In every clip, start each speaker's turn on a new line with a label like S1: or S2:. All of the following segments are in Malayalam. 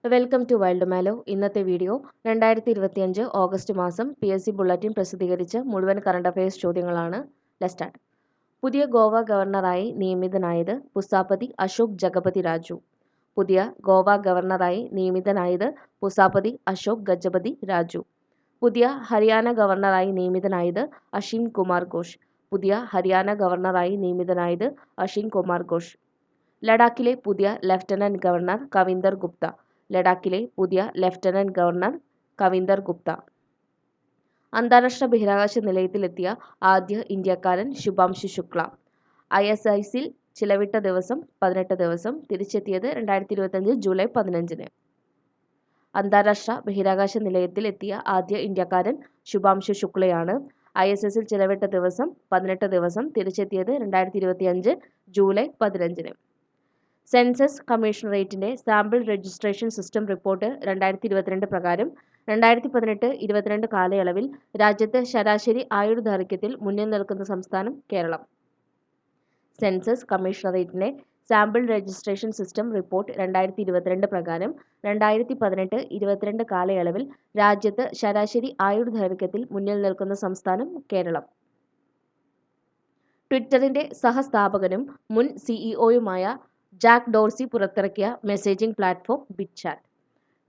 S1: വെൽക്കം ടു വൈൽഡ് മാലോ. ഇന്നത്തെ വീഡിയോ 2025 ഓഗസ്റ്റ് മാസം PSC ബുള്ളറ്റിൻ പ്രസിദ്ധീകരിച്ച മുഴുവൻ കറണ്ട് അഫയേഴ്സ് ചോദ്യങ്ങളാണ്. Let's start. പുതിയ ഗോവ ഗവർണറായി നിയമിതനായത് പുസാപതി അശോക് ഗജപതി രാജു. പുതിയ ഗോവ ഗവർണറായി നിയമിതനായത് പുസാപതി അശോക് ഗജപതി രാജു. പുതിയ ഹരിയാന ഗവർണറായി നിയമിതനായത് അശ്വിൻ കുമാർ ഘോഷ്. പുതിയ ഹരിയാന ഗവർണറായി നിയമിതനായത് അശ്വിൻ കുമാർ ഘോഷ്. ലഡാക്കിലെ പുതിയ ലഫ്റ്റനന്റ് ഗവർണർ കവിന്ദർ ഗുപ്ത. ലഡാക്കിലെ പുതിയ ലഫ്റ്റനന്റ് ഗവർണർ കവിന്ദർ ഗുപ്ത. അന്താരാഷ്ട്ര ബഹിരാകാശ നിലയത്തിലെത്തിയ ആദ്യ ഇന്ത്യക്കാരൻ ശുഭാംശു ശുക്ല. ISSൽ ചിലവിട്ട ദിവസം 18 ദിവസം. തിരിച്ചെത്തിയത് 2025 ജൂലൈ 15. അന്താരാഷ്ട്ര ബഹിരാകാശ നിലയത്തിൽ എത്തിയ ആദ്യ ഇന്ത്യക്കാരൻ ശുഭാംശു ശുക്ലയാണ്. ISSൽ ചിലവിട്ട ദിവസം 18 ദിവസം. തിരിച്ചെത്തിയത് 2025 ജൂലൈ 15. സെൻസസ് കമ്മീഷണറേറ്റിന്റെ സാമ്പിൾ രജിസ്ട്രേഷൻ സിസ്റ്റം റിപ്പോർട്ട് 2022 പ്രകാരം 2018-22 കാലയളവിൽ രാജ്യത്ത് ശരാശരി ആയുർദൈർഘ്യത്തിൽ മുന്നിൽ നിൽക്കുന്ന സംസ്ഥാനം കേരളം. സെൻസസ് കമ്മീഷണറേറ്റിന്റെ സാമ്പിൾ രജിസ്ട്രേഷൻ സിസ്റ്റം റിപ്പോർട്ട് 2022 പ്രകാരം 2018-22 കാലയളവിൽ രാജ്യത്ത് ശരാശരി ആയുർദൈർഘ്യത്തിൽ മുന്നിൽ നിൽക്കുന്ന സംസ്ഥാനം കേരളം. ട്വിറ്ററിന്റെ സഹസ്ഥാപകനും മുൻ സിഇഒയുമായ ജാക്ക് ഡോർസി പുറത്തിറക്കിയ മെസ്സേജിംഗ് പ്ലാറ്റ്ഫോം ബിറ്റ്ചാറ്റ്.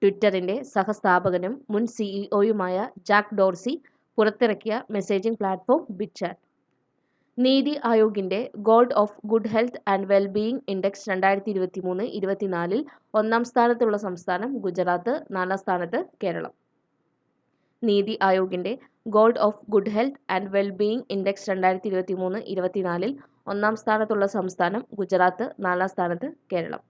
S1: ട്വിറ്ററിന്റെ സഹസ്ഥാപകനും മുൻ സിഇഒയുമായ ജാക്ക് ഡോർസി പുറത്തിറക്കിയ മെസ്സേജിംഗ് പ്ലാറ്റ്ഫോം ബിറ്റ്ചാറ്റ്. നീതി ആയോഗിന്റെ goal of good health and wellbeing index 2023-24 ഒന്നാം സ്ഥാനത്തുള്ള സംസ്ഥാനം ഗുജറാത്ത്, 4ാം സ്ഥാനത്ത് കേരളം. നീതി ആയോഗിന്റെ goal of good health and wellbeing index 2023-24 ഒന്നാം സ്ഥാനത്തുള്ള സംസ്ഥാനം ഗുജറാത്ത്, 4ാം സ്ഥാനത്ത് കേരളം.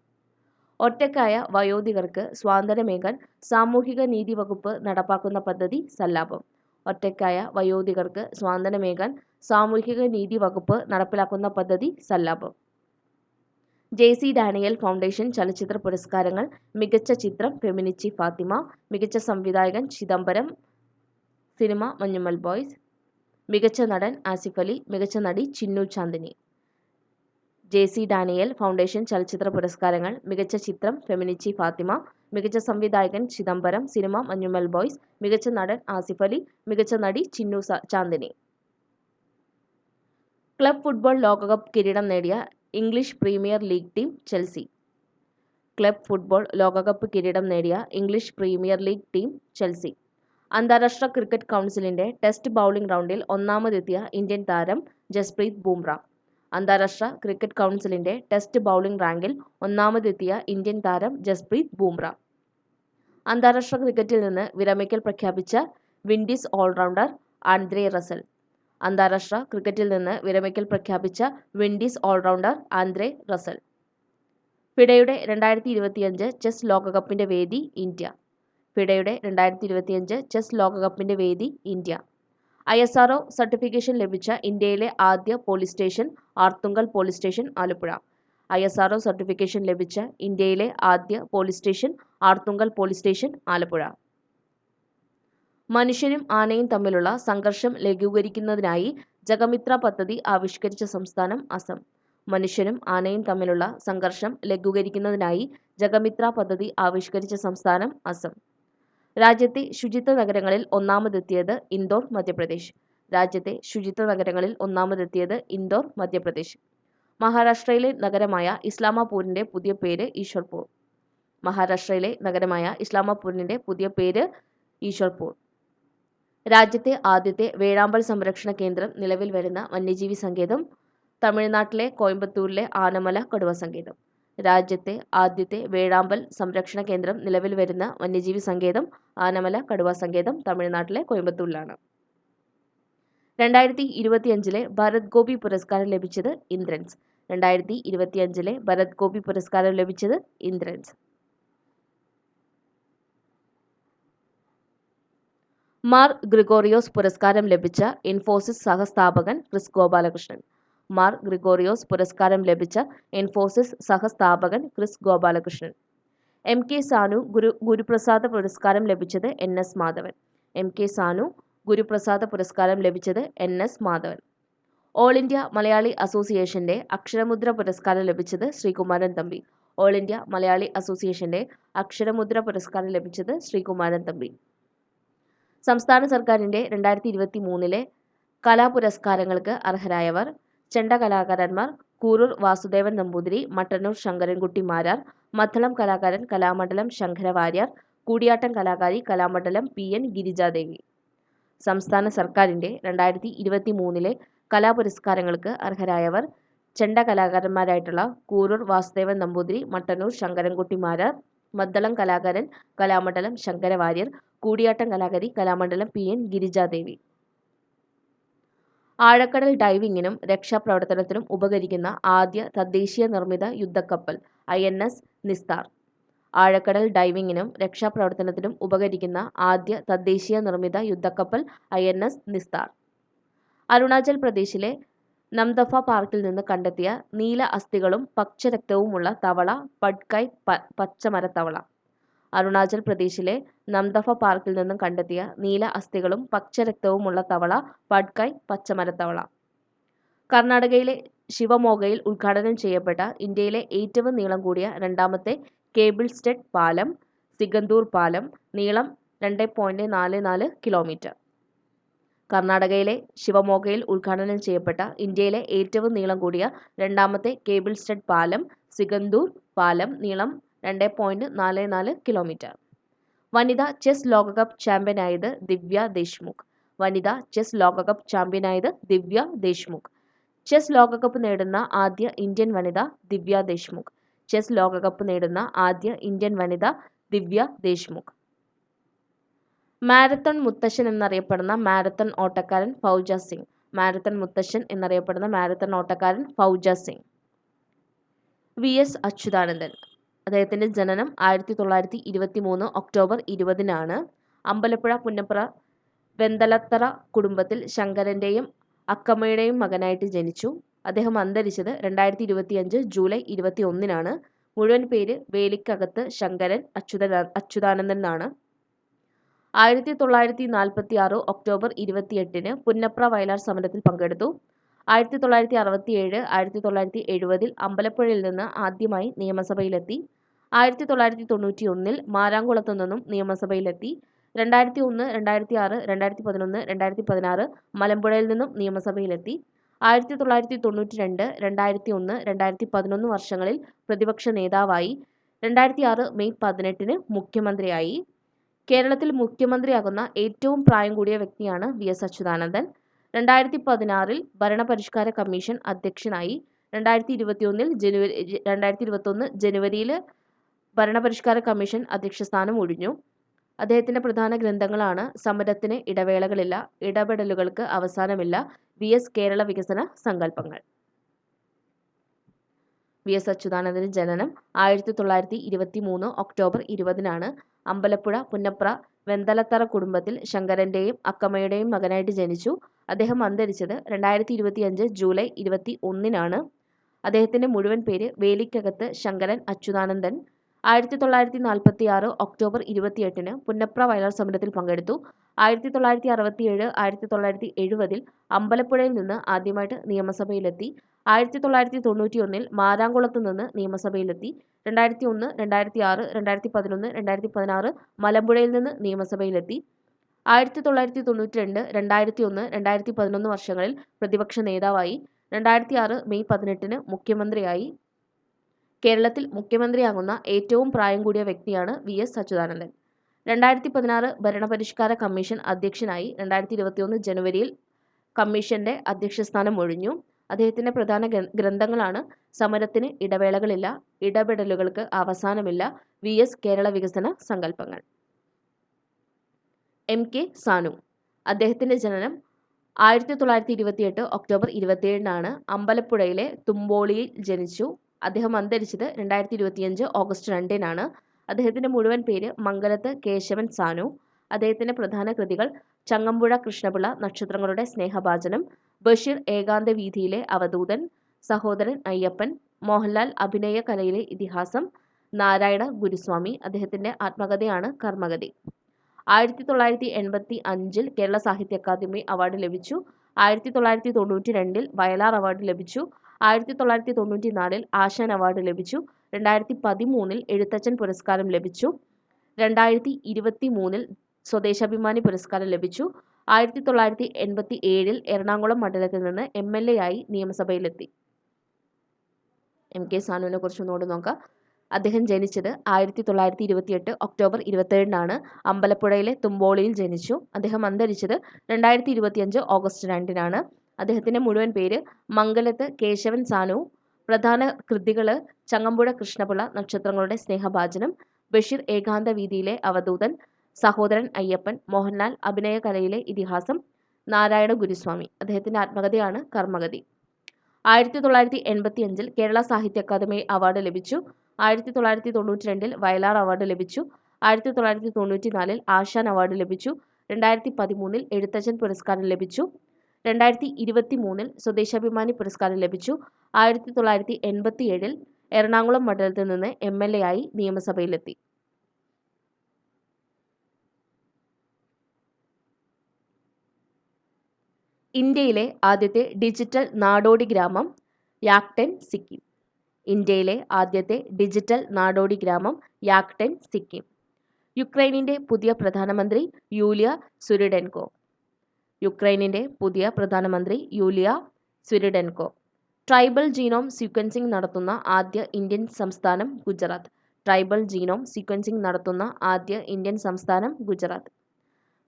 S1: ഒറ്റയ്ക്കായ വയോധികർക്ക് സ്വാതന്ത്ര്യമേകാൻ സാമൂഹിക നീതി വകുപ്പ് നടപ്പാക്കുന്ന പദ്ധതി സല്ലാപം. ഒറ്റയ്ക്കായ വയോധികർക്ക് സ്വാതന്ത്ര്യമേകാൻ സാമൂഹിക നീതി വകുപ്പ് നടപ്പിലാക്കുന്ന പദ്ധതി സല്ലാപം. JC ഡാനിയൽ ഫൗണ്ടേഷൻ ചലച്ചിത്ര പുരസ്കാരങ്ങൾ. മികച്ച ചിത്രം ഫെമിനിച്ചി ഫാത്തിമ. മികച്ച സംവിധായകൻ ചിദംബരം. Cinema Manjummel boys. മികച്ച നടൻ ആസിഫ് അലി. മികച്ച നടി Chinnu Chandini. JC Daniel foundation ചലച്ചിത്ര പുരസ്കാരങ്ങൾ. മികച്ച ചിത്രം ഫെമിനിച്ചി ഫാത്തിമ. മികച്ച സംവിധായകൻ ചിദംബരം. Cinema Manjummel boys. മികച്ച നടൻ ആസിഫ് അലി. മികച്ച നടി ചിന്നു ചാന്ദിനി. ക്ലബ് ഫുട്ബോൾ ലോകകപ്പ് കിരീടം നേടിയ English premier league team Chelsea. Club football ലോകകപ്പ് കിരീടം നേടിയ English premier league team Chelsea. അന്താരാഷ്ട്ര ക്രിക്കറ്റ് കൗൺസിലിന്റെ ടെസ്റ്റ് ബൗളിംഗ് റൗണ്ടിൽ ഒന്നാമതെത്തിയ ഇന്ത്യൻ താരം ജസ്പ്രീത് ബുംറ. അന്താരാഷ്ട്ര ക്രിക്കറ്റ് കൗൺസിലിന്റെ ടെസ്റ്റ് ബൗളിംഗ് റാങ്കിൽ ഒന്നാമതെത്തിയ ഇന്ത്യൻ താരം ജസ്പ്രീത് ബുംറ. അന്താരാഷ്ട്ര ക്രിക്കറ്റിൽ നിന്ന് വിരമിക്കൽ പ്രഖ്യാപിച്ച വിൻഡീസ് ഓൾറൗണ്ടർ ആന്ദ്രെ റസൽ. അന്താരാഷ്ട്ര ക്രിക്കറ്റിൽ നിന്ന് വിരമിക്കൽ പ്രഖ്യാപിച്ച വിൻഡീസ് ഓൾറൗണ്ടർ ആന്ദ്രെ റസൽ. ഫിഡെയുടെ 2025 ചെസ് ലോകകപ്പിന്റെ വേദി ഇന്ത്യ. ഫിഡെയുടെ 2025 ചെസ് ലോകകപ്പിന്റെ വേദി ഇന്ത്യ. ISRO സർട്ടിഫിക്കേഷൻ ലഭിച്ച ഇന്ത്യയിലെ ആദ്യ police station Arthunkal police station, Alappuzha. ISRO certification ലഭിച്ച ഇന്ത്യയിലെ ആദ്യ police station Arthunkal police station, Alappuzha. മനുഷ്യനും ആനയും തമ്മിലുള്ള സംഘർഷം ലഘൂകരിക്കുന്നതിനായി ജഗമിത്ര പദ്ധതി ആവിഷ്കരിച്ച സംസ്ഥാനം അസം. മനുഷ്യനും ആനയും തമ്മിലുള്ള സംഘർഷം ലഘൂകരിക്കുന്നതിനായി ജഗമിത്ര പദ്ധതി ആവിഷ്കരിച്ച സംസ്ഥാനം അസം. രാജ്യത്തെ ശുചിത്വ നഗരങ്ങളിൽ ഒന്നാമതെത്തിയത് ഇൻഡോർ, മധ്യപ്രദേശ്. രാജ്യത്തെ ശുചിത്വ നഗരങ്ങളിൽ ഒന്നാമതെത്തിയത് ഇൻഡോർ, മധ്യപ്രദേശ്. മഹാരാഷ്ട്രയിലെ നഗരമായ ഇസ്ലാമാപൂരിന്റെ പുതിയ പേര് ഈശ്വർപൂർ. മഹാരാഷ്ട്രയിലെ നഗരമായ ഇസ്ലാമാപൂരിന്റെ പുതിയ പേര് ഈശ്വർപൂർ. രാജ്യത്തെ ആദ്യത്തെ വേഴാമ്പൽ സംരക്ഷണ കേന്ദ്രം നിലവിൽ വരുന്ന വന്യജീവി സങ്കേതം തമിഴ്നാട്ടിലെ കോയമ്പത്തൂരിലെ ആനമല കടുവ സങ്കേതം. രാജ്യത്തെ ആദ്യത്തെ വേഴാമ്പൽ സംരക്ഷണ കേന്ദ്രം നിലവിൽ വരുന്ന വന്യജീവി സങ്കേതം ആനമല കടുവ സങ്കേതം തമിഴ്നാട്ടിലെ കോയമ്പത്തൂരിലാണ്. 2025 ഭരത് ഗോപി പുരസ്കാരം ലഭിച്ചത് ഇന്ദ്രൻസ്. 2025 ഭരത് ഗോപി പുരസ്കാരം ലഭിച്ചത് ഇന്ദ്രൻസ്. മാർ ഗ്രിഗോറിയോസ് പുരസ്കാരം ലഭിച്ച ഇൻഫോസിസ് സഹസ്ഥാപകൻ ക്രിസ് ഗോപാലകൃഷ്ണൻ. മാർ ഗ്രിഗോറിയോസ് പുരസ്കാരം ലഭിച്ച ഇൻഫോസിസ് സഹസ്ഥാപകൻ ക്രിസ് ഗോപാലകൃഷ്ണൻ. MK സാനു ഗുരുപ്രസാദ പുരസ്കാരം ലഭിച്ചത് NS മാധവൻ. MK സാനു ഗുരുപ്രസാദ പുരസ്കാരം ലഭിച്ചത് NS Madhavan. All India Malayali അസോസിയേഷന്റെ അക്ഷരമുദ്ര പുരസ്കാരം ലഭിച്ചത് ശ്രീകുമാരൻ തമ്പി. ഓൾ ഇന്ത്യ മലയാളി അസോസിയേഷന്റെ അക്ഷരമുദ്ര പുരസ്കാരം ലഭിച്ചത് ശ്രീകുമാരൻ തമ്പി. സംസ്ഥാന സർക്കാരിന്റെ 2023 കലാപുരസ്കാരങ്ങൾക്ക് അർഹരായവർ: ചെണ്ട കലാകാരന്മാർ കൂരൂർ വാസുദേവൻ നമ്പൂതിരി, മട്ടന്നൂർ ശങ്കരൻകുട്ടി മാരാർ, മദ്ദളം കലാകാരൻ കലാമണ്ഡലം ശങ്കര വാര്യർ, കൂടിയാട്ടം കലാകാരി കലാമണ്ഡലം PN ഗിരിജാദേവി. സംസ്ഥാന സർക്കാരിന്റെ 2023 കലാപുരസ്കാരങ്ങൾക്ക് അർഹരായവർ: ചെണ്ട കലാകാരന്മാരായിട്ടുള്ള കൂരൂർ വാസുദേവൻ നമ്പൂതിരി, മട്ടന്നൂർ ശങ്കരൻകുട്ടി മാരാർ, മദ്ദളം കലാകാരൻ കലാമണ്ഡലം ശങ്കര വാര്യർ, കൂടിയാട്ടം കലാകാരി കലാമണ്ഡലം PN ഗിരിജാദേവി. ആഴക്കടൽ ഡൈവിംഗിനും രക്ഷാപ്രവർത്തനത്തിനും ഉപകരിക്കുന്ന ആദ്യ തദ്ദേശീയ നിർമ്മിത യുദ്ധക്കപ്പൽ INS നിസ്താർ. ആഴക്കടൽ ഡൈവിംഗിനും രക്ഷാപ്രവർത്തനത്തിനും ഉപകരിക്കുന്ന ആദ്യ തദ്ദേശീയ നിർമ്മിത യുദ്ധക്കപ്പൽ INS നിസ്താർ. അരുണാചൽ പ്രദേശിലെ നംദഫ പാർക്കിൽ നിന്ന് കണ്ടെത്തിയ നീല അസ്ഥികളും പച്ചരക്തവുമുള്ള തവള പഡ്കൈ പച്ചമരത്തവള. അരുണാചൽ പ്രദേശിലെ നംദഫ പാർക്കിൽ നിന്നും കണ്ടെത്തിയ നീല അസ്ഥികളും പച്ചരക്തവുമുള്ള തവള പഡ്കൈ പച്ചമരത്തവള. കർണാടകയിലെ ശിവമോഗയിൽ ഉദ്ഘാടനം ചെയ്യപ്പെട്ട ഇന്ത്യയിലെ ഏറ്റവും നീളം കൂടിയ രണ്ടാമത്തെ കേബിൾ സ്റ്റഡ് പാലം സിഗന്തൂർ പാലം. നീളം 2.44 കിലോമീറ്റർ. കർണാടകയിലെ ശിവമോഗയിൽ ഉദ്ഘാടനം ചെയ്യപ്പെട്ട ഇന്ത്യയിലെ ഏറ്റവും നീളം കൂടിയ രണ്ടാമത്തെ കേബിൾ സ്റ്റഡ് പാലം സിഗന്തൂർ പാലം. നീളം 2.44 കിലോമീറ്റർ. വനിതാ ചെസ് ലോകകപ്പ് ചാമ്പ്യനായത് ദിവ്യ ദേശ്മുഖ്. വനിതാ ചെസ് ലോകകപ്പ് ചാമ്പ്യനായത് ദിവ്യ ദേശ്മുഖ്. ചെസ് ലോകകപ്പ് നേടുന്ന ആദ്യ ഇന്ത്യൻ വനിത ദിവ്യ ദേശ്മുഖ്. ചെസ് ലോകകപ്പ് നേടുന്ന ആദ്യ ഇന്ത്യൻ വനിത ദിവ്യ ദേശ്മുഖ്. മാരത്തൺ മുത്തശ്ശൻ എന്നറിയപ്പെടുന്ന മാരത്തൺ ഓട്ടക്കാരൻ ഫൗജ സിംഗ്. മാരത്തൺ മുത്തശ്ശൻ എന്നറിയപ്പെടുന്ന മാരത്തൺ ഓട്ടക്കാരൻ ഫൗജ സിംഗ്. VS അച്യുതാനന്ദൻ. അദ്ദേഹത്തിന്റെ ജനനം 1923 ഒക്ടോബർ 20 അമ്പലപ്പുഴ പുന്നപ്ര വെന്തലത്തറ കുടുംബത്തിൽ ശങ്കരന്റെയും അക്കമ്മയുടെയും മകനായിട്ട് ജനിച്ചു. അദ്ദേഹം അന്തരിച്ചത് 2025 ജൂലൈ 21 മുഴുവൻ പേര് വേലിക്കകത്ത് ശങ്കരൻ അച്യുതാനന്ദൻ എന്നാണ്. 1946 ഒക്ടോബർ 28 പുന്നപ്ര വയലാർ സമരത്തിൽ പങ്കെടുത്തു. 1967, 1970 അമ്പലപ്പുഴയിൽ നിന്ന് ആദ്യമായി നിയമസഭയിലെത്തി. 1991 മാരാങ്കുളത്തു നിന്നും നിയമസഭയിലെത്തി. 2001, 2006, 2011, 2016 മലമ്പുഴയിൽ നിന്നും നിയമസഭയിലെത്തി. 1992, 2001, 2011 വർഷങ്ങളിൽ പ്രതിപക്ഷ നേതാവായി. 2006 മെയ് 18 മുഖ്യമന്ത്രിയായി. കേരളത്തിൽ മുഖ്യമന്ത്രിയാകുന്ന ഏറ്റവും പ്രായം കൂടിയ വ്യക്തിയാണ് VS അച്യുതാനന്ദൻ. 2016 ഭരണപരിഷ്കാര കമ്മീഷൻ അധ്യക്ഷനായി. 2021 ജനുവരിയിൽ ഭരണപരിഷ്കാര കമ്മീഷൻ അധ്യക്ഷസ്ഥാനം ഒഴിഞ്ഞു. അദ്ദേഹത്തിന്റെ പ്രധാന ഗ്രന്ഥങ്ങളാണ് സമരത്തിന് ഇടവേളകളില്ല, ഇടപെടലുകൾക്ക് അവസാനമില്ല, VS കേരള വികസന സങ്കല്പങ്ങൾ. VS അച്യുതാനന്ദന്റെ ജനനം 1923 ഒക്ടോബർ 20 അമ്പലപ്പുഴ പുന്നപ്ര വെന്തലത്തറ കുടുംബത്തിൽ ശങ്കരന്റെയും അക്കമ്മയുടെയും മകനായിട്ട് ജനിച്ചു. അദ്ദേഹം അന്തരിച്ചത് 2025 ജൂലൈ 21 അദ്ദേഹത്തിന്റെ മുഴുവൻ പേര് വേലിക്കകത്ത് ശങ്കരൻ അച്യുതാനന്ദൻ. 1946 ഒക്ടോബർ 28 പുന്നപ്ര വയലാർ സമരത്തിൽ പങ്കെടുത്തു. 1967, 1970 അമ്പലപ്പുഴയിൽ നിന്ന് ആദ്യമായിട്ട് നിയമസഭയിലെത്തി. 1991 മാരാങ്കുളത്ത് നിന്ന് നിയമസഭയിലെത്തി. 2001, 2006, 2011, 2016 മലമ്പുഴയിൽ നിന്ന് നിയമസഭയിലെത്തി. 1992, 2001, 2011 വർഷങ്ങളിൽ പ്രതിപക്ഷ നേതാവായി. 2006 മെയ് 18 മുഖ്യമന്ത്രിയായി. കേരളത്തിൽ മുഖ്യമന്ത്രിയാകുന്ന ഏറ്റവും പ്രായം കൂടിയ വ്യക്തിയാണ് VS അച്യുതാനന്ദൻ. 2016 ഭരണപരിഷ്കാര കമ്മീഷൻ അധ്യക്ഷനായി. 2021 ജനുവരിയിൽ കമ്മീഷന്റെ അധ്യക്ഷസ്ഥാനം ഒഴിഞ്ഞു. അദ്ദേഹത്തിന്റെ പ്രധാന ഗ്രന്ഥങ്ങളാണ് സമരത്തിന് ഇടവേളകളില്ല, ഇടപെടലുകൾക്ക് അവസാനമില്ല, VS കേരള വികസന സങ്കല്പങ്ങൾ. MK സാനു. അദ്ദേഹത്തിന്റെ ജനനം 1928 ഒക്ടോബർ 27 അമ്പലപ്പുഴയിലെ തുമ്പോളിയിൽ ജനിച്ചു. അദ്ദേഹം അന്തരിച്ചത് 2025 ഓഗസ്റ്റ് 2 അദ്ദേഹത്തിന്റെ മുഴുവൻ പേര് മംഗലത്ത് കേശവൻ സാനു. അദ്ദേഹത്തിന്റെ പ്രധാന കൃതികൾ ചങ്ങമ്പുഴ കൃഷ്ണപിള്ള നക്ഷത്രങ്ങളുടെ സ്നേഹഭാജനം, ബഷീർ ഏകാന്ത വീഥിയിലെ അവധൂതൻ, സഹോദരൻ അയ്യപ്പൻ, മോഹൻലാൽ അഭിനയ കലയിലെ ഇതിഹാസം, നാരായണ ഗുരുസ്വാമി. അദ്ദേഹത്തിന്റെ ആത്മകഥയാണ് കർമ്മഗതി. 1985 കേരള സാഹിത്യ അക്കാദമി അവാർഡ് ലഭിച്ചു. 1992 വയലാർ അവാർഡ് ലഭിച്ചു. 1994 ആശാൻ അവാർഡ് ലഭിച്ചു. 2013 എഴുത്തച്ഛൻ പുരസ്കാരം ലഭിച്ചു. 2023 സ്വദേശാഭിമാനി പുരസ്കാരം ലഭിച്ചു. 1987 എറണാകുളം മണ്ഡലത്തിൽ നിന്ന് MLA ആയി നിയമസഭയിലെത്തി. MK സാനുവിനെ കുറിച്ച് ഒന്നുകൂടി നോക്കാം. അദ്ദേഹം ജനിച്ചത് 1928 ഒക്ടോബർ 27 അമ്പലപ്പുഴയിലെ തുമ്പോളിയിൽ ജനിച്ചു. അദ്ദേഹം അന്തരിച്ചത് 2025 ഓഗസ്റ്റ് 2 അദ്ദേഹത്തിന്റെ മുഴുവൻ പേര് മംഗലത്ത് കേശവൻ സാനു. പ്രധാന കൃതികൾ ചങ്ങമ്പുഴ കൃഷ്ണപിള്ള നക്ഷത്രങ്ങളുടെ സ്നേഹഭാജനം, ബഷീർ ഏകാന്ത വീതിയിലെ അവധൂതൻ, സഹോദരൻ അയ്യപ്പൻ, മോഹൻലാൽ അഭിനയകലയിലെ ഇതിഹാസം, നാരായണ ഗുരുസ്വാമി. അദ്ദേഹത്തിന്റെ ആത്മകഥയാണ് കർമ്മഗതി. 1985 കേരള സാഹിത്യ അക്കാദമി അവാർഡ് ലഭിച്ചു. 1992 വയലാർ അവാർഡ് ലഭിച്ചു. 1994 ആശാൻ അവാർഡ് ലഭിച്ചു. 2013 എഴുത്തച്ഛൻ പുരസ്കാരം ലഭിച്ചു. 2023 സ്വദേശാഭിമാനി പുരസ്കാരം ലഭിച്ചു. 1987 എറണാകുളം മണ്ഡലത്തിൽ നിന്ന് MLA ആയി നിയമസഭയിലെത്തി. ഇന്ത്യയിലെ ആദ്യത്തെ ഡിജിറ്റൽ നാടോടി ഗ്രാമം യാക്ടെൻ, സിക്കിം. ഇന്ത്യയിലെ ആദ്യത്തെ ഡിജിറ്റൽ നാടോടി ഗ്രാമം യാക്ടെൻ, സിക്കിം. യുക്രൈനിന്റെ പുതിയ പ്രധാനമന്ത്രി യൂലിയ സ്വിറിഡെൻകോ. യുക്രൈനിന്റെ പുതിയ പ്രധാനമന്ത്രി യൂലിയ സ്വിറിഡെൻകോ. ട്രൈബൽ ജീനോം സീക്വൻസിംഗ് നടത്തുന്ന ആദ്യ ഇന്ത്യൻ സംസ്ഥാനം ഗുജറാത്ത്. ട്രൈബൽ ജീനോം സീക്വൻസിംഗ് നടത്തുന്ന ആദ്യ ഇന്ത്യൻ സംസ്ഥാനം ഗുജറാത്ത്.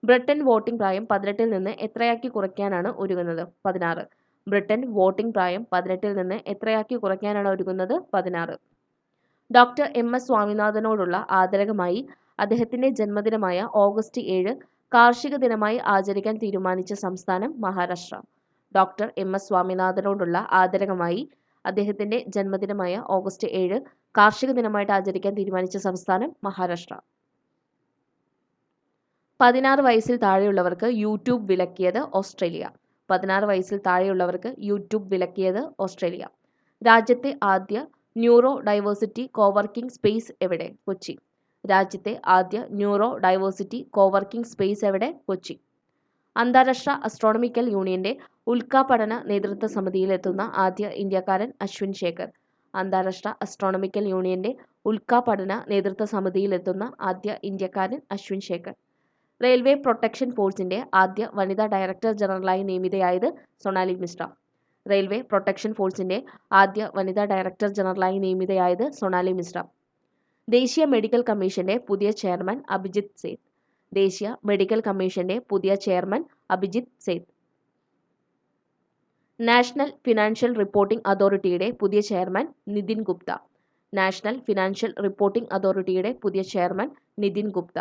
S1: ബ്രിട്ടൻ വോട്ടിംഗ് പ്രായം 18-ൽ നിന്ന് എത്രയാക്കി കുറയ്ക്കാനാണ് ഒരുങ്ങുന്നത്? 16. ബ്രിട്ടൻ വോട്ടിംഗ് പ്രായം 18-ൽ നിന്ന് എത്രയാക്കി കുറയ്ക്കാനാണ് ഒരുങ്ങുന്നത്? 16. ഡോക്ടർ MS സ്വാമിനാഥനോടുള്ള ആദരമായി അദ്ദേഹത്തിന്റെ ജന്മദിനമായ ഓഗസ്റ്റ് 7 കാർഷിക ദിനമായി ആചരിക്കാൻ തീരുമാനിച്ച സംസ്ഥാനം മഹാരാഷ്ട്ര. ഡോക്ടർ MS സ്വാമിനാഥനോടുള്ള ആദരമായി അദ്ദേഹത്തിന്റെ ജന്മദിനമായ ഓഗസ്റ്റ് 7 കാർഷിക ദിനമായിട്ട് ആചരിക്കാൻ തീരുമാനിച്ച സംസ്ഥാനം മഹാരാഷ്ട്ര. 16 വയസ്സിൽ താഴെയുള്ളവർക്ക് യൂട്യൂബ് വിലക്കിയത് ഓസ്ട്രേലിയ. 16 വയസ്സിൽ താഴെയുള്ളവർക്ക് യൂട്യൂബ് വിലക്കിയത് ഓസ്ട്രേലിയ. രാജ്യത്തെ ആദ്യ ന്യൂറോ ഡൈവേഴ്സിറ്റി കോവർക്കിംഗ് സ്പേസ് എവിടെ? കൊച്ചി. രാജ്യത്തെ ആദ്യ ന്യൂറോ ഡൈവേഴ്സിറ്റി കോവർക്കിംഗ് സ്പേസ് എവിടെ? കൊച്ചി. അന്താരാഷ്ട്ര അസ്ട്രോണമിക്കൽ യൂണിയന്റെ ഉൽക്കാപഠന നേതൃത്വ സമിതിയിലെത്തുന്ന ആദ്യ ഇന്ത്യക്കാരൻ അശ്വിൻ ശേഖർ. അന്താരാഷ്ട്ര അസ്ട്രോണമിക്കൽ യൂണിയന്റെ ഉൽക്കാപഠന നേതൃത്വ സമിതിയിലെത്തുന്ന ആദ്യ ഇന്ത്യക്കാരൻ അശ്വിൻ ശേഖർ. റെയിൽവേ പ്രൊട്ടക്ഷൻ ഫോഴ്സിന്റെ ആദ്യ വനിതാ ഡയറക്ടർ ജനറലായി നിയമിതയായത് സൊണാലി മിശ്ര. റെയിൽവേ പ്രൊട്ടക്ഷൻ ഫോഴ്സിന്റെ ആദ്യ വനിതാ ഡയറക്ടർ ജനറലായി നിയമിതയായത് സൊണാലി മിശ്ര. ദേശീയ മെഡിക്കൽ കമ്മീഷന്റെ പുതിയ ചെയർമാൻ അഭിജിത് സേത്ത്. ദേശീയ മെഡിക്കൽ കമ്മീഷന്റെ പുതിയ chairman Abhijit Seth. National financial reporting അതോറിറ്റിയുടെ പുതിയ chairman Nitin Gupta. National financial reporting അതോറിറ്റിയുടെ പുതിയ ചെയർമാൻ നിതിൻ ഗുപ്ത.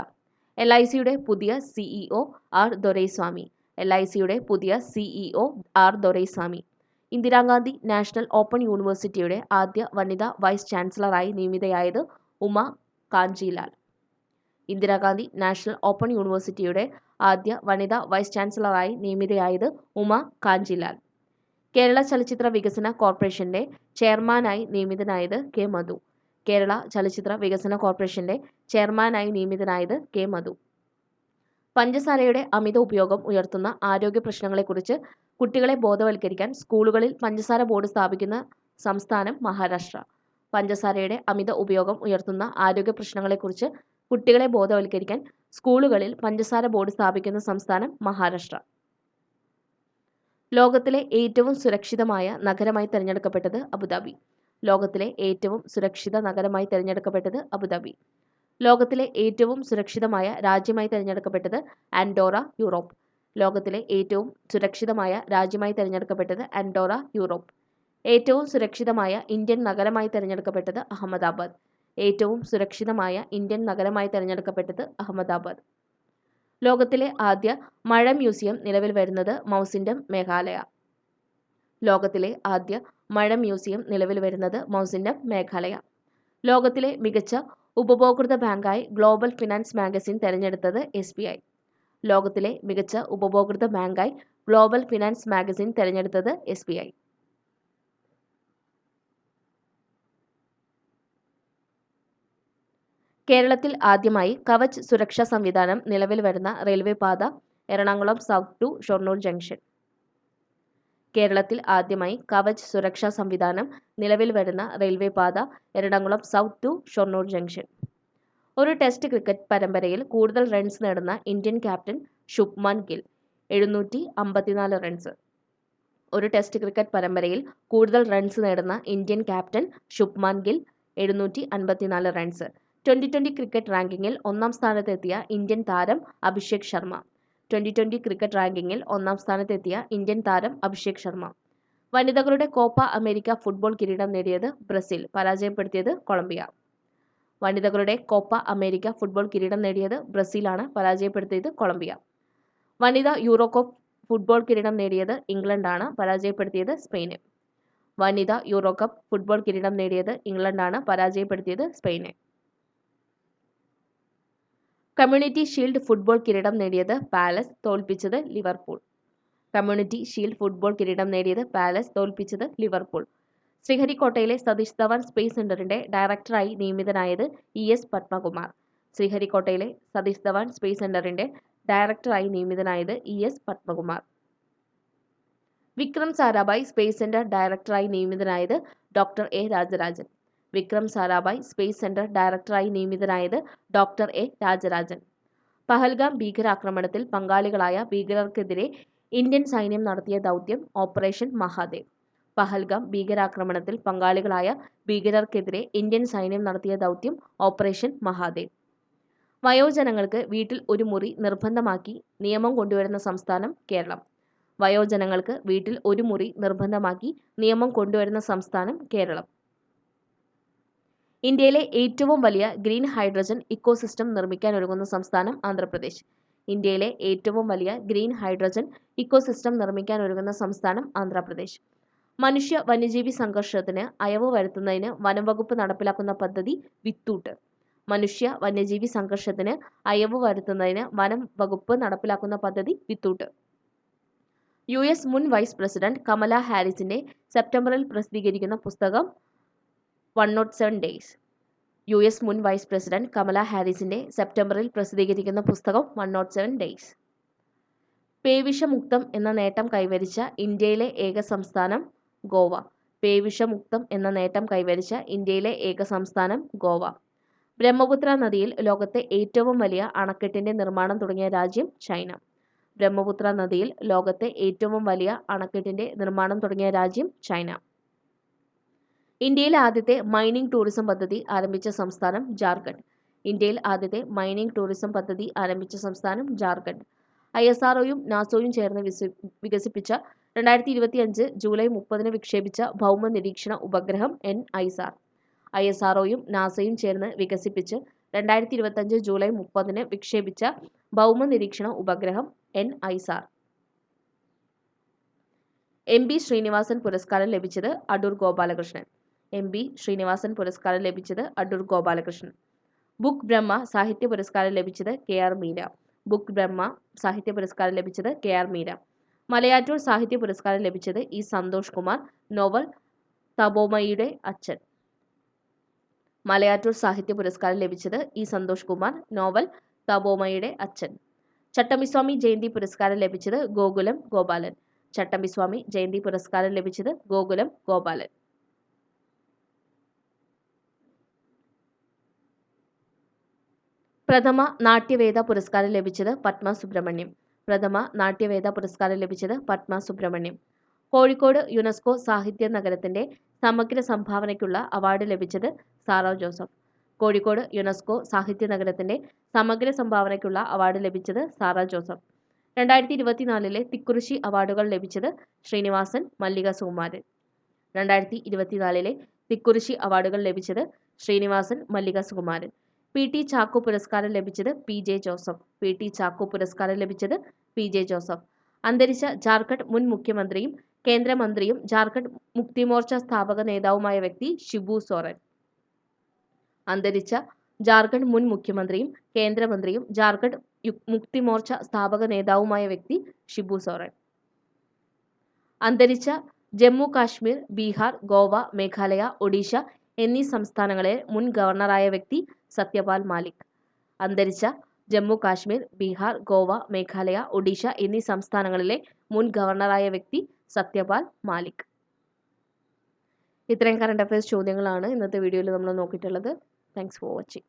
S1: LICയുടെ പുതിയ CEO R ദൊരൈസ്വാമി. LICയുടെ പുതിയ CEO R Doraiswamy. Indira Gandhi national open യൂണിവേഴ്സിറ്റിയുടെ ആദ്യ വനിതാ വൈസ് ചാൻസലറായി നിയമിതയായത് ഉമ കാഞ്ചിലാൽ. ഇന്ദിരാഗാന്ധി നാഷണൽ ഓപ്പൺ യൂണിവേഴ്സിറ്റിയുടെ ആദ്യ വനിതാ വൈസ് ചാൻസലറായി നിയമിതയായത് ഉമ കാഞ്ചിലാൽ. കേരള ചലച്ചിത്ര വികസന കോർപ്പറേഷന്റെ ചെയർമാനായി നിയമിതനായത് K മധു. കേരള ചലച്ചിത്ര വികസന കോർപ്പറേഷന്റെ ചെയർമാനായി നിയമിതനായത് K മധു. പഞ്ചസാരയുടെ അമിത ഉപയോഗം ഉയർത്തുന്ന ആരോഗ്യ പ്രശ്നങ്ങളെക്കുറിച്ച് കുട്ടികളെ ബോധവൽക്കരിക്കാൻ സ്കൂളുകളിൽ പഞ്ചസാര ബോർഡ് സ്ഥാപിക്കുന്ന സംസ്ഥാനം മഹാരാഷ്ട്ര. പഞ്ചസാരയുടെ അമിത ഉപയോഗം ഉയർത്തുന്ന ആരോഗ്യ പ്രശ്നങ്ങളെക്കുറിച്ച് കുട്ടികളെ ബോധവൽക്കരിക്കാൻ സ്കൂളുകളിൽ പഞ്ചസാര ബോർഡ് സ്ഥാപിക്കുന്ന സംസ്ഥാനം മഹാരാഷ്ട്ര. ലോകത്തിലെ ഏറ്റവും സുരക്ഷിതമായ നഗരമായി തിരഞ്ഞെടുക്കപ്പെട്ടത് അബുദാബി. ലോകത്തിലെ ഏറ്റവും സുരക്ഷിത നഗരമായി തിരഞ്ഞെടുക്കപ്പെട്ടത് അബുദാബി. ലോകത്തിലെ ഏറ്റവും സുരക്ഷിതമായ രാജ്യമായി തിരഞ്ഞെടുക്കപ്പെട്ടത് ആൻഡോറ, യൂറോപ്പ്. ലോകത്തിലെ ഏറ്റവും സുരക്ഷിതമായ രാജ്യമായി തിരഞ്ഞെടുക്കപ്പെട്ടത് ആൻഡോറ, യൂറോപ്പ്. ഏറ്റവും സുരക്ഷിതമായ ഇന്ത്യൻ നഗരമായി തിരഞ്ഞെടുക്കപ്പെട്ടത് അഹമ്മദാബാദ്. ഏറ്റവും സുരക്ഷിതമായ ഇന്ത്യൻ നഗരമായി തിരഞ്ഞെടുക്കപ്പെട്ടത് അഹമ്മദാബാദ്. ലോകത്തിലെ ആദ്യ മഴ മ്യൂസിയം നിലവിൽ വരുന്നത് മൗസിൻഡം, മേഘാലയ. ലോകത്തിലെ ആദ്യ മഴ മ്യൂസിയം നിലവിൽ വരുന്നത് മൗസിൻഡം, മേഘാലയ. ലോകത്തിലെ മികച്ച ഉപഭോക്തൃ ബാങ്കായി ഗ്ലോബൽ ഫിനാൻസ് മാഗസിൻ തെരഞ്ഞെടുത്തത് SBI. ലോകത്തിലെ മികച്ച ഉപഭോക്തൃ ബാങ്കായി ഗ്ലോബൽ ഫിനാൻസ് മാഗസിൻ തെരഞ്ഞെടുത്തത് SBI. കേരളത്തിൽ ആദ്യമായി കവച് സുരക്ഷാ സംവിധാനം നിലവിൽ വരുന്ന റെയിൽവേ പാത Ernakulam south to Shoranur junction. കേരളത്തിൽ ആദ്യമായി കവച് സുരക്ഷാ സംവിധാനം നിലവിൽ വരുന്ന റെയിൽവേ പാത Ernakulam south to Shoranur junction. ഒരു ടെസ്റ്റ് ക്രിക്കറ്റ് പരമ്പരയിൽ കൂടുതൽ റൺസ് നേടുന്ന Indian captain Shubman Gill 754 runs. ഒരു ടെസ്റ്റ് ക്രിക്കറ്റ് പരമ്പരയിൽ കൂടുതൽ റൺസ് നേടുന്ന Indian captain Shubman Gill 754 runs. 2020 cricket റാങ്കിങ്ങിൽ ഒന്നാം സ്ഥാനത്തെത്തിയ ഇന്ത്യൻ താരം അഭിഷേക് ശർമ്മ. 2020 ക്രിക്കറ്റ് റാങ്കിങ്ങിൽ ഒന്നാം സ്ഥാനത്തെത്തിയ ഇന്ത്യൻ താരം അഭിഷേക് ശർമ്മ. വനിതകളുടെ കോപ്പ അമേരിക്ക ഫുട്ബോൾ കിരീടം നേടിയത് ബ്രസീൽ, പരാജയപ്പെടുത്തിയത് കൊളംബിയ. വനിതകളുടെ കോപ്പ അമേരിക്ക ഫുട്ബോൾ കിരീടം നേടിയത് ബ്രസീലാണ്, പരാജയപ്പെടുത്തിയത് കൊളംബിയ. വനിതാ യൂറോ കപ്പ് ഫുട്ബോൾ കിരീടം നേടിയത് ഇംഗ്ലണ്ടാണ്, പരാജയപ്പെടുത്തിയത് സ്പെയിന്. വനിതാ യൂറോ കപ്പ് ഫുട്ബോൾ കിരീടം നേടിയത് ഇംഗ്ലണ്ടാണ്, പരാജയപ്പെടുത്തിയത് സ്പെയിന്. കമ്മ്യൂണിറ്റി ഷീൽഡ് ഫുട്ബോൾ കിരീടം നേടിയത് പാലസ്, തോൽപ്പിച്ചത് ലിവർപൂൾ. കമ്മ്യൂണിറ്റി ഷീൽഡ് ഫുട്ബോൾ കിരീടം നേടിയത് പാലസ്, തോൽപ്പിച്ചത് ലിവർപൂൾ. ശ്രീഹരിക്കോട്ടയിലെ സതീഷ് ധവാൻ സ്പേസ് സെന്ററിന്റെ ഡയറക്ടറായി നിയമിതനായത് ES പത്മകുമാർ. ശ്രീഹരിക്കോട്ടയിലെ സതീഷ് ധവാൻ സ്പേസ് സെന്ററിന്റെ ഡയറക്ടറായി നിയമിതനായത് ES Padmakumar. Vikram Sarabhai space centre ഡയറക്ടറായി നിയമിതനായത് doctor A Rajarajan. Vikram Sarabhai space centre ഡയറക്ടറായി നിയമിതനായത് ഡോക്ടർ A രാജരാജൻ. പഹൽഗാം ഭീകരാക്രമണത്തിൽ പങ്കാളികളായ ഭീകരർക്കെതിരെ ഇന്ത്യൻ സൈന്യം നടത്തിയ ദൗത്യം ഓപ്പറേഷൻ മഹാദേവ്. പഹൽഗാം ഭീകരാക്രമണത്തിൽ പങ്കാളികളായ ഭീകരർക്കെതിരെ ഇന്ത്യൻ സൈന്യം നടത്തിയ ദൗത്യം ഓപ്പറേഷൻ മഹാദേവ്. വയോജനങ്ങൾക്ക് വീട്ടിൽ ഒരു മുറി നിർബന്ധമാക്കി നിയമം കൊണ്ടുവരുന്ന സംസ്ഥാനം കേരളം. വയോജനങ്ങൾക്ക് വീട്ടിൽ ഒരു മുറി നിർബന്ധമാക്കി നിയമം കൊണ്ടുവരുന്ന സംസ്ഥാനം കേരളം. ഇന്ത്യയിലെ ഏറ്റവും വലിയ ഗ്രീൻ ഹൈഡ്രജൻ ഇക്കോസിസ്റ്റം നിർമ്മിക്കാനൊരുങ്ങുന്ന സംസ്ഥാനം ആന്ധ്രാപ്രദേശ്. ഇന്ത്യയിലെ ഏറ്റവും വലിയ ഗ്രീൻ ഹൈഡ്രജൻ ഇക്കോസിസ്റ്റം നിർമ്മിക്കാനൊരുങ്ങുന്ന സംസ്ഥാനം ആന്ധ്രാപ്രദേശ്. മനുഷ്യ വന്യജീവി സംഘർഷത്തിന് അയവ് വരുത്തുന്നതിന് വനംവകുപ്പ് നടപ്പിലാക്കുന്ന പദ്ധതി വിത്തൂട്ട്. മനുഷ്യ വന്യജീവി സംഘർഷത്തിന് അയവ് വരുത്തുന്നതിന് വനം വകുപ്പ് നടപ്പിലാക്കുന്ന പദ്ധതി വിത്തൂട്ട്. US മുൻ വൈസ് പ്രസിഡന്റ് കമല ഹാരിസിന്റെ സെപ്റ്റംബറിൽ പ്രസിദ്ധീകരിക്കുന്ന പുസ്തകം 107 ഡേയ്സ്. US മുൻ വൈസ് പ്രസിഡന്റ് കമല ഹാരിസിന്റെ സെപ്റ്റംബറിൽ പ്രസിദ്ധീകരിക്കുന്ന പുസ്തകം 107 ഡേയ്സ്. പേവിഷമുക്തം എന്ന നേട്ടം കൈവരിച്ച ഇന്ത്യയിലെ ഏക സംസ്ഥാനം ഗോവ. പേവിഷമുക്തം എന്ന നേട്ടം കൈവരിച്ച ഇന്ത്യയിലെ ഏക സംസ്ഥാനം ഗോവ. ബ്രഹ്മപുത്ര നദിയിൽ ലോകത്തെ ഏറ്റവും വലിയ അണക്കെട്ടിന്റെ നിർമ്മാണം തുടങ്ങിയ രാജ്യം ചൈന. ബ്രഹ്മപുത്ര നദിയിൽ ലോകത്തെ ഏറ്റവും വലിയ അണക്കെട്ടിന്റെ നിർമ്മാണം തുടങ്ങിയ രാജ്യം ചൈന. ഇന്ത്യയിലെ ആദ്യത്തെ മൈനിംഗ് ടൂറിസം പദ്ധതി ആരംഭിച്ച സംസ്ഥാനം ജാർഖണ്ഡ്. ഇന്ത്യയിൽ ആദ്യത്തെ മൈനിംഗ് ടൂറിസം പദ്ധതി ആരംഭിച്ച സംസ്ഥാനം ജാർഖണ്ഡ്. ISROയും നാസോയും ചേർന്ന് വികസിപ്പിച്ച 2025 ജൂലൈ 30 വിക്ഷേപിച്ച ഭൗമ നിരീക്ഷണ ഉപഗ്രഹം NISAR. ISROയും നാസയും ചേർന്ന് വികസിപ്പിച്ച് 2025 ജൂലൈ 30 വിക്ഷേപിച്ച ഭൗമ നിരീക്ഷണ ഉപഗ്രഹം NISAR. MB ശ്രീനിവാസൻ പുരസ്കാരം ലഭിച്ചത് അടൂർ ഗോപാലകൃഷ്ണൻ. MB ശ്രീനിവാസൻ പുരസ്കാരം ലഭിച്ചത് അടൂർ ഗോപാലകൃഷ്ണൻ. ബുക്ക് ബ്രഹ്മ സാഹിത്യ പുരസ്കാരം ലഭിച്ചത് KR മീര. ബുക്ക് ബ്രഹ്മ സാഹിത്യ പുരസ്കാരം ലഭിച്ചത് KR മീര. മലയാറ്റൂർ സാഹിത്യ പുരസ്കാരം ലഭിച്ചത് E സന്തോഷ് കുമാർ. നോവൽ തപോമയുടെ അച്ഛൻ. മലയാറ്റൂർ സാഹിത്യ പുരസ്കാരം ലഭിച്ചത് E സന്തോഷ് കുമാർ. നോവൽ തപോമയുടെ അച്ഛൻ. ചട്ടമ്പിസ്വാമി ജയന്തി പുരസ്കാരം ലഭിച്ചത് ഗോകുലം ഗോപാലൻ. ചട്ടമ്പിസ്വാമി ജയന്തി പുരസ്കാരം ലഭിച്ചത് ഗോകുലം ഗോപാലൻ. പ്രഥമ നാട്യവേദ പുരസ്കാരം ലഭിച്ചത് പത്മ സുബ്രഹ്മണ്യം. പ്രഥമ നാട്യവേദ പുരസ്കാരം ലഭിച്ചത് പത്മ സുബ്രഹ്മണ്യം. കോഴിക്കോട് യുനെസ്കോ സാഹിത്യ നഗരത്തിന്റെ സമഗ്ര സംഭാവനയ്ക്കുള്ള അവാർഡ് ലഭിച്ചത് സാറ ജോസഫ്. കോഴിക്കോട് യുനെസ്കോ സാഹിത്യ നഗരത്തിന്റെ സമഗ്ര സംഭാവനയ്ക്കുള്ള അവാർഡ് ലഭിച്ചത് സാറ ജോസഫ്. 2024 തിക്കുറിശി അവാർഡുകൾ ലഭിച്ചത് ശ്രീനിവാസൻ മല്ലിക സുകുമാരൻ. 2024 തിക്കുറിശി അവാർഡുകൾ ലഭിച്ചത് ശ്രീനിവാസൻ മല്ലിക സുകുമാരൻ. PT ചാക്കോ പുരസ്കാരം ലഭിച്ചത് PJ ജോസഫ്. PT ചാക്കോ പുരസ്കാരം ലഭിച്ചത് PJ ജോസഫ്. അന്തരിച്ച ജാർഖണ്ഡ് മുൻ മുഖ്യമന്ത്രിയും കേന്ദ്രമന്ത്രിയും ജാർഖണ്ഡ് മുക്തിമോർച്ച സ്ഥാപക നേതാവുമായ വ്യക്തി ഷിബു സോറൻ. അന്തരിച്ച ജാർഖണ്ഡ് മുൻ മുഖ്യമന്ത്രിയും കേന്ദ്രമന്ത്രിയും ജാർഖണ്ഡ് മുക്തിമോർച്ച സ്ഥാപക നേതാവുമായ വ്യക്തി ഷിബു സോറൻ. അന്തരിച്ച ജമ്മു കാശ്മീർ, ബീഹാർ, ഗോവ, മേഘാലയ, ഒഡീഷ എന്നീ സംസ്ഥാനങ്ങളിലെ മുൻ ഗവർണറായ വ്യക്തി സത്യപാൽ മാലിക്. അന്തരിച്ച ജമ്മു കാശ്മീർ, ബീഹാർ, ഗോവ, മേഘാലയ, ഒഡീഷ എന്നീ സംസ്ഥാനങ്ങളിലെ മുൻ ഗവർണറായ വ്യക്തി സത്യപാൽ മാലിക്. ഇത്രയും കറണ്ട് അഫയേഴ്സ് ചോദ്യങ്ങളാണ് ഇന്നത്തെ വീഡിയോയിൽ നമ്മൾ നോക്കിയിട്ടുള്ളത്. Thanks for watching.